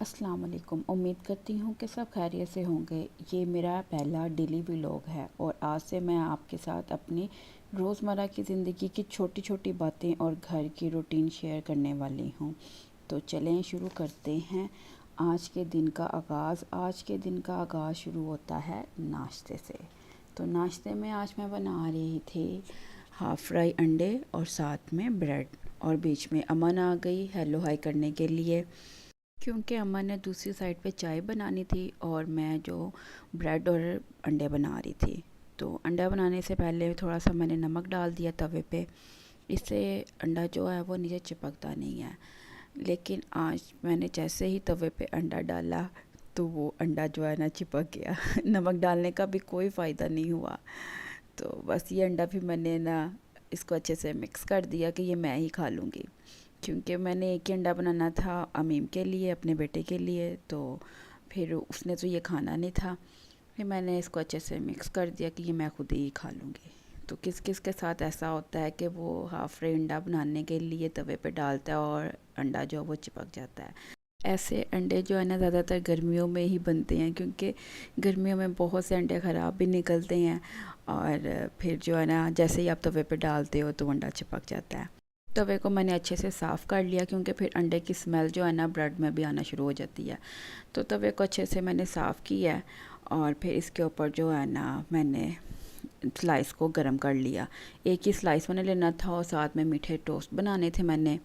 अस्सलाम वालेकुम। उम्मीद करती हूँ कि सब खैरियत से होंगे। ये मेरा पहला डेली व्लॉग है और आज से मैं आपके साथ अपनी रोज़मर्रा की ज़िंदगी की छोटी छोटी बातें और घर की रूटीन शेयर करने वाली हूँ। तो चलें शुरू करते हैं आज के दिन का आगाज़ शुरू होता है नाश्ते से। तो नाश्ते में आज मैं बना रही थी हाफ़ फ्राई अंडे और साथ में ब्रेड, और बीच में अमन आ गई हेलो हाय करने के लिए, क्योंकि अम्मा ने दूसरी साइड पे चाय बनानी थी और मैं जो ब्रेड और अंडे बना रही थी। तो अंडा बनाने से पहले थोड़ा सा मैंने नमक डाल दिया तवे पे, इससे अंडा जो है वो नीचे चिपकता नहीं है। लेकिन आज मैंने जैसे ही तवे पे अंडा डाला तो वो अंडा जो है ना चिपक गया नमक डालने का भी कोई फ़ायदा नहीं हुआ। तो बस ये अंडा भी मैंने ना इसको अच्छे से मिक्स कर दिया कि ये मैं ही खा लूँगी, क्योंकि मैंने एक ही अंडा बनाना था अमीम के लिए, अपने बेटे के लिए। तो फिर उसने तो ये खाना नहीं था, फिर मैंने इसको अच्छे से मिक्स कर दिया कि ये मैं खुद ही खा लूँगी। तो किस किस के साथ ऐसा होता है कि वो हाफ़ फ्राई अंडा बनाने के लिए तवे पे डालता है और अंडा जो है वो चिपक जाता है। ऐसे अंडे जो है ना ज़्यादातर गर्मियों में ही बनते हैं, क्योंकि गर्मियों में बहुत से अंडे ख़राब भी निकलते हैं और फिर जो है ना जैसे ही आप तवे पे डालते हो तो अंडा चिपक जाता है। तवे को मैंने अच्छे से साफ़ कर लिया, क्योंकि फिर अंडे की स्मेल जो है ना ब्रेड में भी आना शुरू हो जाती है। तो तवे को अच्छे से मैंने साफ़ किया है और फिर इसके ऊपर जो है ना मैंने स्लाइस को गरम कर लिया। एक ही स्लाइस मैंने लेना था और साथ में मीठे टोस्ट बनाने थे मैंने।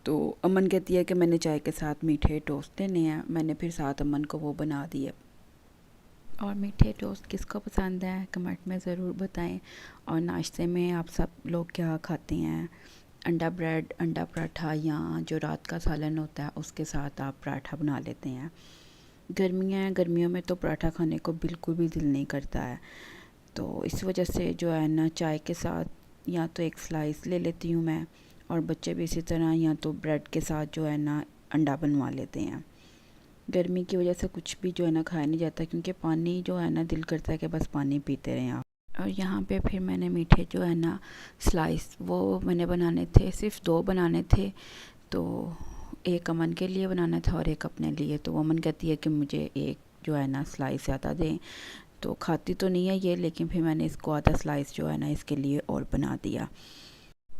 तो अमन कहती है कि मैंने चाय के साथ मीठे टोस्ट लेने हैं, मैंने फिर साथ अमन को वो बना दिए। और मीठे टोस्ट किसको पसंद है कमेंट में ज़रूर बताएं। और नाश्ते में आप सब लोग क्या खाते हैं? अंडा ब्रेड, अंडा पराठा, या जो रात का सालन होता है उसके साथ आप पराठा बना लेते हैं। गर्मियाँ हैं, गर्मियों में तो पराठा खाने को बिल्कुल भी दिल नहीं करता है। तो इस वजह से जो है ना चाय के साथ या तो एक स्लाइस ले लेती हूँ मैं, और बच्चे भी इसी तरह या तो ब्रेड के साथ जो है ना अंडा बनवा लेते हैं। गर्मी की वजह से कुछ भी जो है ना खाया नहीं जाता, क्योंकि पानी जो है ना दिल करता है कि बस पानी पीते रहें आप। और यहाँ पे फिर मैंने मीठे जो है ना स्लाइस वो मैंने बनाने थे, सिर्फ 2 बनाने थे। तो एक अमन के लिए बनाना था और एक अपने लिए। तो अमन कहती है कि मुझे एक जो है ना स्लाइस ज़्यादा दें। तो खाती तो नहीं है ये, लेकिन फिर मैंने इसको आधा स्लाइस जो है ना इसके लिए और बना दिया।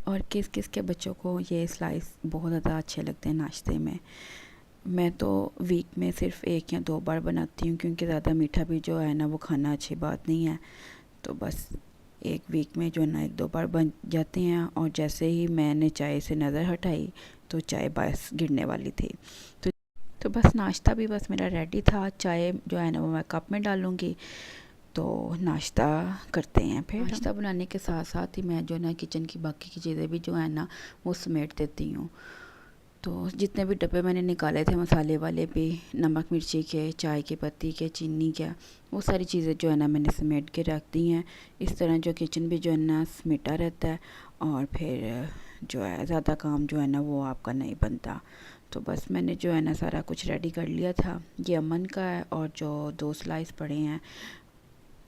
और किस किस के बच्चों को ये स्लाइस बहुत ज़्यादा अच्छे लगते हैं नाश्ते में। मैं तो वीक में सिर्फ 1 या 2 बार बनाती हूँ, क्योंकि ज़्यादा मीठा भी जो है ना वो खाना अच्छी बात नहीं है। तो बस एक वीक में जो है ना 1-2 बार बन जाती हैं। और जैसे ही मैंने चाय से नज़र हटाई तो चाय बस गिरने वाली थी। तो तो बस नाश्ता भी बस मेरा रेडी था। चाय जो है ना वो मैं कप में डालूँगी। तो नाश्ता करते हैं। फिर नाश्ता बनाने के साथ साथ ही मैं जो है ना किचन की बाकी की चीज़ें भी जो है ना वो समेट देती हूँ। तो जितने भी डब्बे मैंने निकाले थे मसाले वाले भी, नमक मिर्ची के, चाय की पत्ती के, चीनी के, वो सारी चीज़ें जो है ना मैंने समेट के रख दी हैं। इस तरह जो किचन भी जो है ना समेटा रहता है और फिर जो है ज़्यादा काम जो है ना वो आपका नहीं बनता। तो बस मैंने जो है ना सारा कुछ रेडी कर लिया था। ये अमन का है और जो 2 स्लाइस पड़े हैं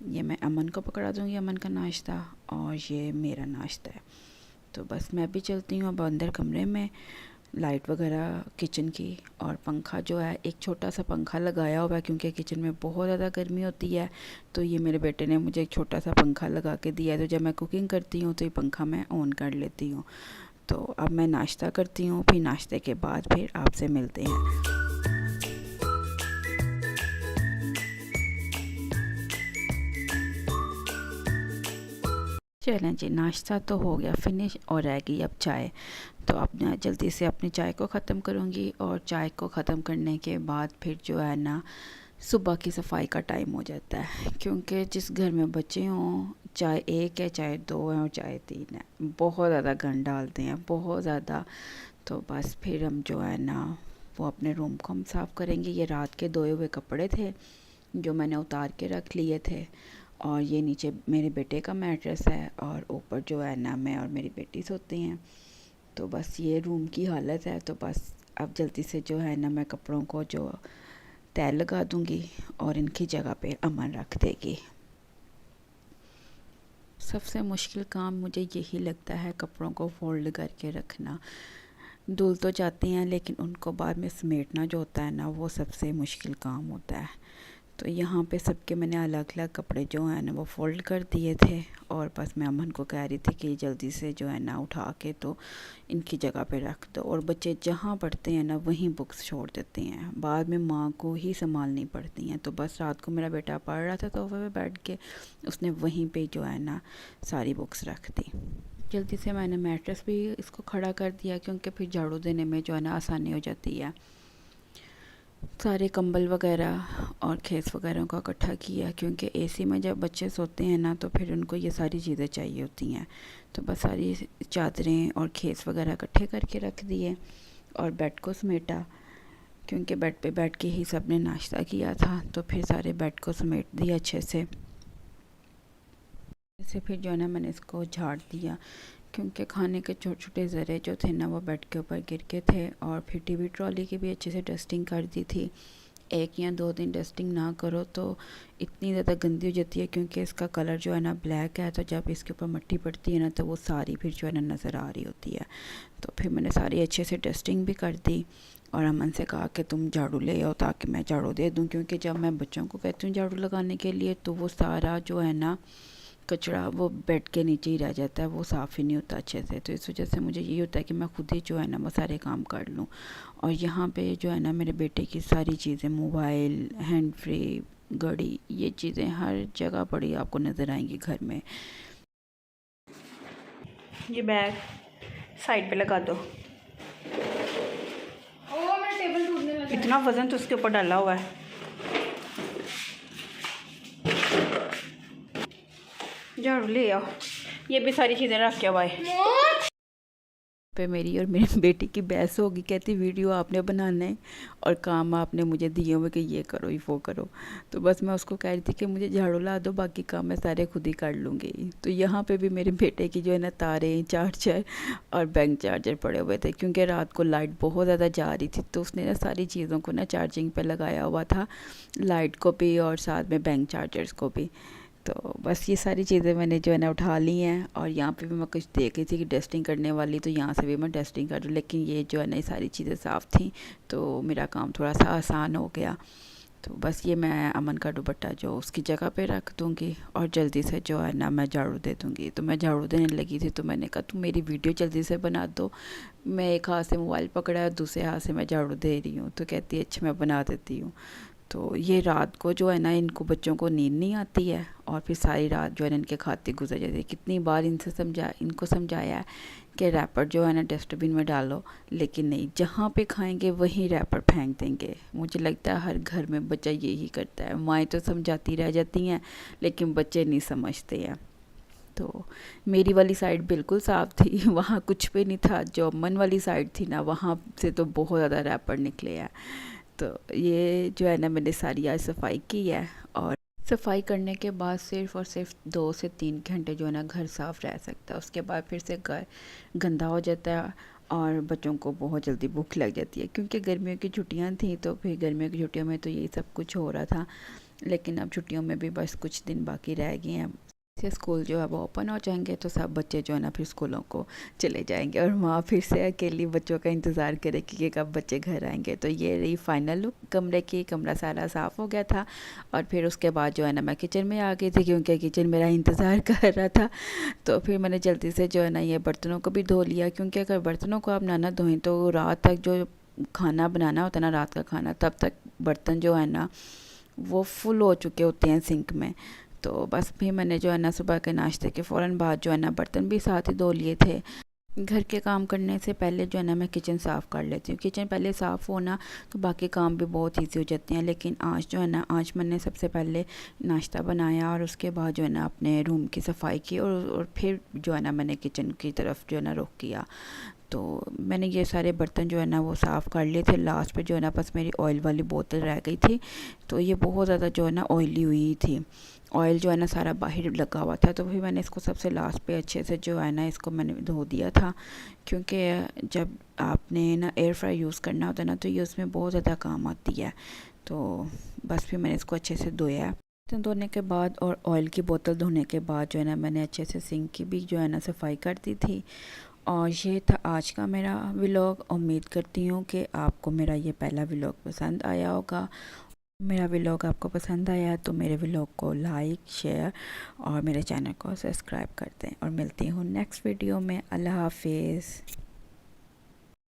ये मैं अमन को पकड़ा दूँगी, अमन का नाश्ता, और ये मेरा नाश्ता है। तो बस मैं भी चलती हूँ अब अंदर कमरे में, लाइट वगैरह किचन की, और पंखा जो है एक छोटा सा पंखा लगाया हुआ है, क्योंकि किचन में बहुत ज़्यादा गर्मी होती है। तो ये मेरे बेटे ने मुझे एक छोटा सा पंखा लगा के दिया है, तो जब मैं कुकिंग करती हूँ तो ये पंखा मैं ऑन कर लेती हूँ। तो अब मैं नाश्ता करती हूँ, फिर नाश्ते के बाद फिर आपसे मिलते हैं। चलें जी, नाश्ता तो हो गया फिनिश और रह गई अब चाय। तो अब मैं जल्दी से अपनी चाय को ख़त्म करूँगी, और चाय को ख़त्म करने के बाद फिर जो है ना सुबह की सफाई का टाइम हो जाता है। क्योंकि जिस घर में बच्चे हों, चाहे 1 है, चाहे 2 हैं और चाहे 3 है, बहुत ज़्यादा गंद डालते हैं, बहुत ज़्यादा। तो बस फिर हम जो है ना वो अपने रूम को हम साफ़ करेंगे। ये रात के धोए हुए कपड़े थे जो मैंने उतार के रख लिए थे, और ये नीचे मेरे बेटे का मैट्रेस है और ऊपर जो है ना मैं और मेरी बेटी सोते हैं। तो बस ये रूम की हालत है। तो बस अब जल्दी से जो है ना मैं कपड़ों को जो तय लगा दूंगी और इनकी जगह पे अमन रख देगी। सबसे मुश्किल काम मुझे यही लगता है, कपड़ों को फोल्ड करके रखना। धुल तो जाती हैं लेकिन उनको बाद में समेटना जो होता है ना वो सबसे मुश्किल काम होता है। तो यहाँ पे सबके मैंने अलग अलग कपड़े जो है ना वो फ़ोल्ड कर दिए थे और बस मैं अमन को कह रही थी कि जल्दी से जो है ना उठा के तो इनकी जगह पे रख दो। और बच्चे जहाँ पढ़ते हैं ना वहीं बुक्स छोड़ देते हैं, बाद में माँ को ही संभालनी पड़ती हैं। तो बस रात को मेरा बेटा पढ़ रहा था सोफे पे बैठ के, उसने वहीं पे जो है ना सारी बुक्स रख दी। जल्दी से मैंने मैट्रेस भी इसको खड़ा कर दिया क्योंकि फिर झाड़ू देने में जो है ना आसानी हो जाती है। सारे कंबल वगैरह और खेस वगैरह का इकट्ठा किया क्योंकि एसी में जब बच्चे सोते हैं ना तो फिर उनको ये सारी चीज़ें चाहिए होती हैं। तो बस सारी चादरें और खेस वगैरह इकट्ठे करके रख दिए और बेड को समेटा क्योंकि बेड पे बैठ के ही सब ने नाश्ता किया था। तो फिर सारे बेड को समेट दिया अच्छे से। फिर जो है ना मैंने इसको झाड़ दिया क्योंकि खाने के छोटे छोटे ज़रे जो थे ना वो बेड के ऊपर गिर के थे। और फिर टीवी ट्रॉली की भी अच्छे से डस्टिंग कर दी थी। 1 या 2 दिन डस्टिंग ना करो तो इतनी ज़्यादा गंदी हो जाती है क्योंकि इसका कलर जो है ना ब्लैक है। तो जब इसके ऊपर मिट्टी पड़ती है ना तो वो सारी फिर जो है ना नज़र आ रही होती है। तो फिर मैंने सारी अच्छे से डस्टिंग भी कर दी और अमन से कहा कि तुम झाड़ू ले आओ ताकि मैं झाड़ू दे दूँ, क्योंकि जब मैं बच्चों को कहती हूँ झाड़ू लगाने के लिए तो वो सारा जो है ना कचरा वो बेड के नीचे ही रह जाता है, वो साफ़ ही नहीं होता अच्छे से। तो इस वजह से मुझे यही होता है कि मैं खुद ही जो है ना वो सारे काम कर लूँ। और यहाँ पे जो है ना मेरे बेटे की सारी चीज़ें, मोबाइल, हैंड फ्री, घड़ी, ये चीज़ें हर जगह पड़ी आपको नज़र आएंगी घर में। ये बैग साइड पे लगा दो। इतना वज़न तो उसके ऊपर डाला हुआ है। झाड़ू ले आओ। ये भी सारी चीज़ें रख के हुआ है। पे मेरी और मेरी बेटी की बहस होगी, कहती वीडियो आपने बनाना है और काम आपने मुझे दिए हुए कि ये करो, ये वो करो। तो बस मैं उसको कह रही थी कि मुझे झाड़ू ला दो, बाकी काम मैं सारे खुद ही कर लूँगी। तो यहाँ पे भी मेरे बेटे की जो है ना तारें, चार्जर और बैंक चार्जर पड़े हुए थे क्योंकि रात को लाइट बहुत ज़्यादा जा रही थी। तो उसने ना सारी चीज़ों को ना चार्जिंग पे लगाया हुआ था, लाइट को भी और साथ में बैंक चार्जर्स को भी। तो बस ये सारी चीज़ें मैंने जो है ना उठा ली हैं। और यहाँ पे भी मैं कुछ देख रही थी कि डस्टिंग करने वाली, तो यहाँ से भी मैं डस्टिंग कर रही, लेकिन ये जो है ना ये सारी चीज़ें साफ़ थी तो मेरा काम थोड़ा सा आसान हो गया। तो बस ये मैं अमन का दुपट्टा जो उसकी जगह पे रख दूँगी और जल्दी से जो है ना मैं झाड़ू दे दूँगी। तो मैं झाड़ू देने लगी थी तो मैंने कहा तुम मेरी वीडियो जल्दी से बना दो। मैं एक हाथ से मोबाइल पकड़ा है, दूसरे हाथ से मैं झाड़ू दे रही हूँ। तो कहती है अच्छा मैं बना देती हूँ। तो ये रात को जो है ना इनको बच्चों को नींद नहीं आती है और फिर सारी रात जो है ना इनके खाते गुजर जाती है। कितनी बार इनको समझाया है कि रैपर जो है ना डस्टबिन में डालो, लेकिन नहीं, जहाँ पे खाएंगे वहीं रैपर फेंक देंगे। मुझे लगता है हर घर में बच्चा यही करता है। माएँ तो समझाती रह जाती हैं लेकिन बच्चे नहीं समझते हैं। तो मेरी वाली साइड बिल्कुल साफ़ थी, वहाँ कुछ भी नहीं था। जो अमन वाली साइड थी ना वहाँ से तो बहुत ज़्यादा रैपर निकले हैं। तो ये जो है ना मैंने सारी आज सफाई की है और सफाई करने के बाद सिर्फ़ और सिर्फ 2 से 3 घंटे जो है ना घर साफ़ रह सकता है। उसके बाद फिर से घर गंदा हो जाता है और बच्चों को बहुत जल्दी भूख लग जाती है क्योंकि गर्मियों की छुट्टियां थी। तो फिर गर्मियों की छुट्टियों में तो यही सब कुछ हो रहा था, लेकिन अब छुट्टियों में भी बस कुछ दिन बाकी रह गए हैं। से स्कूल जो है वो ओपन हो जाएंगे तो सब बच्चे जो है ना फिर स्कूलों को चले जाएंगे और माँ फिर से अकेली बच्चों का इंतज़ार करेगी कि कब बच्चे घर आएंगे। तो ये रही फाइनल लुक कमरे की। कमरा सारा साफ़ हो गया था और फिर उसके बाद जो है ना मैं किचन में आ गई थी क्योंकि किचन मेरा इंतज़ार कर रहा था। तो फिर मैंने जल्दी से जो है ना ये बर्तनों को भी धो लिया क्योंकि अगर बर्तनों को आप ना ना धोएं तो रात तक जो खाना बनाना होता है ना, रात का खाना, तब तक बर्तन जो है ना वो फुल हो चुके होते हैं सिंक में। तो बस भी मैंने जो है ना सुबह के नाश्ते के फ़ौरन बाद जो है ना बर्तन भी साथ ही धो लिए थे। घर के काम करने से पहले जो है ना मैं किचन साफ़ कर लेती हूँ। किचन पहले साफ़ होना तो बाकी काम भी बहुत ईजी हो जाते हैं। लेकिन आज जो है ना आज मैंने सबसे पहले नाश्ता बनाया और उसके बाद जो है ना अपने रूम की सफाई की और फिर जो है ना मैंने किचन की तरफ जो है ना रुख किया। तो मैंने ये सारे बर्तन जो है ना वो साफ़ कर लिए थे। लास्ट पे जो है ना बस मेरी ऑयल वाली बोतल रह गई थी, तो ये बहुत ज़्यादा जो है ना ऑयली हुई थी। ऑयल जो है ना सारा बाहर लगा हुआ था। तो फिर मैंने इसको सबसे लास्ट पे अच्छे से जो है ना इसको मैंने धो दिया था क्योंकि जब आपने ना एयर फ्राई यूज़ करना होता है ना तो ये उसमें बहुत ज़्यादा काम आती है। तो बस फिर मैंने इसको अच्छे से धोया है। बर्तन धोने के बाद और ऑयल की बोतल धोने के बाद जो है ना मैंने अच्छे से सिंक की भी जो है ना सफाई कर दी थी और ये था आज का मेरा व्लॉग। उम्मीद करती हूँ कि आपको मेरा ये पहला व्लॉग पसंद आया होगा। मेरा व्लॉग आपको पसंद आया तो मेरे व्लॉग को लाइक शेयर और मेरे चैनल को सब्सक्राइब कर दें। और मिलती हूँ नेक्स्ट वीडियो में। अल्लाह हाफिज़।